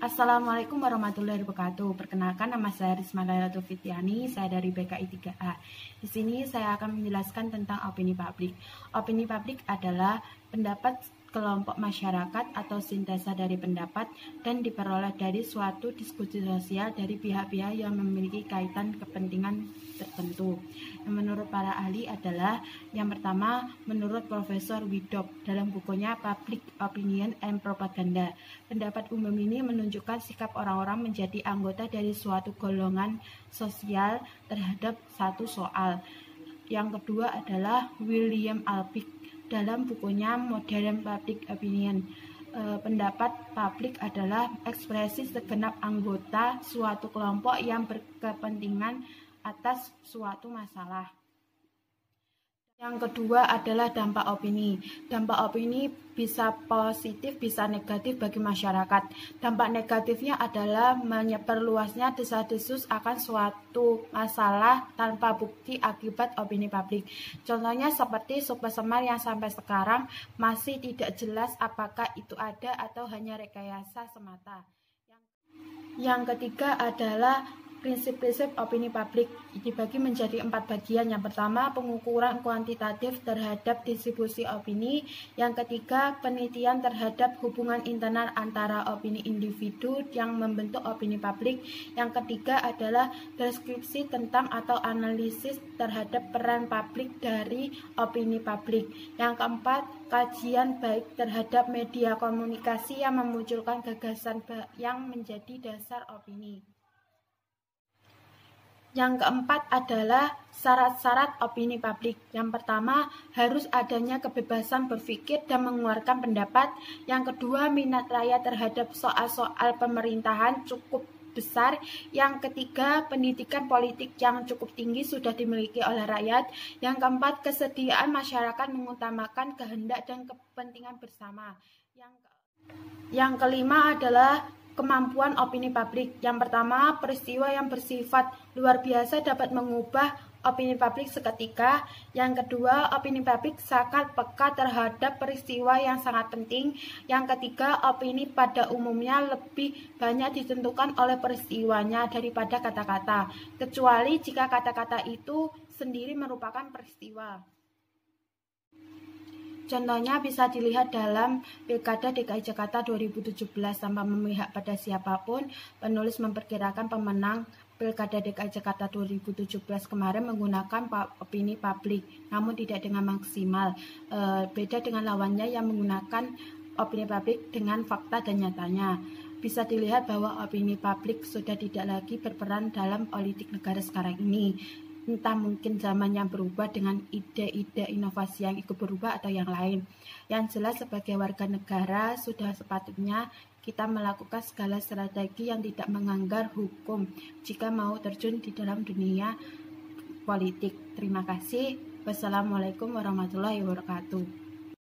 Assalamualaikum warahmatullahi wabarakatuh. Perkenalkan, nama saya Risma Lailatul Fitriani, saya dari BKI 3A. Di sini saya akan menjelaskan tentang opini publik. Opini publik adalah pendapat kelompok masyarakat atau sintesa dari pendapat dan diperoleh dari suatu diskusi sosial dari pihak-pihak yang memiliki kaitan kepentingan tertentu. Menurut para ahli adalah yang pertama, menurut Profesor Widok dalam bukunya Public Opinion and Propaganda. Pendapat umum ini menunjukkan sikap orang-orang menjadi anggota dari suatu golongan sosial terhadap satu soal. Yang kedua adalah William Alpik dalam bukunya Modern Public Opinion. Pendapat publik adalah ekspresi segenap anggota suatu kelompok yang berkepentingan atas suatu masalah. Yang kedua adalah dampak opini. Dampak opini bisa positif, bisa negatif bagi masyarakat. Dampak negatifnya adalah menyebarluasnya desas-desus akan suatu masalah tanpa bukti akibat opini publik. Contohnya seperti Super Semar yang sampai sekarang masih tidak jelas apakah itu ada atau hanya rekayasa semata. Yang ketiga adalah prinsip-prinsip opini publik dibagi menjadi 4 bagian. Yang pertama, pengukuran kuantitatif terhadap distribusi opini. Yang ketiga, penelitian terhadap hubungan internal antara opini individu yang membentuk opini publik. Yang ketiga adalah deskripsi tentang atau analisis terhadap peran publik dari opini publik. Yang keempat, kajian baik terhadap media komunikasi yang memunculkan gagasan yang menjadi dasar opini. Yang keempat adalah syarat-syarat opini publik. Yang pertama, harus adanya kebebasan berpikir dan mengeluarkan pendapat. Yang kedua, minat rakyat terhadap soal-soal pemerintahan cukup besar. Yang ketiga, pendidikan politik yang cukup tinggi sudah dimiliki oleh rakyat. Yang keempat, kesediaan masyarakat mengutamakan kehendak dan kepentingan bersama. Yang kelima adalah kemampuan opini publik. Yang pertama, peristiwa yang bersifat luar biasa dapat mengubah opini publik seketika. Yang kedua, opini publik sangat peka terhadap peristiwa yang sangat penting. Yang ketiga, opini pada umumnya lebih banyak ditentukan oleh peristiwanya daripada kata-kata, kecuali jika kata-kata itu sendiri merupakan peristiwa. Contohnya bisa dilihat dalam Pilkada DKI Jakarta 2017. Tanpa memihak pada siapapun, penulis memperkirakan pemenang Pilkada DKI Jakarta 2017 kemarin menggunakan opini publik, namun tidak dengan maksimal. Beda dengan lawannya yang menggunakan opini publik dengan fakta dan nyatanya. Bisa dilihat bahwa opini publik sudah tidak lagi berperan dalam politik negara sekarang ini. Entah mungkin zamannya berubah dengan ide-ide inovasi yang ikut berubah atau yang lain. Yang jelas sebagai warga negara sudah sepatutnya kita melakukan segala strategi yang tidak melanggar hukum jika mau terjun di dalam dunia politik. Terima kasih. Wassalamualaikum warahmatullahi wabarakatuh.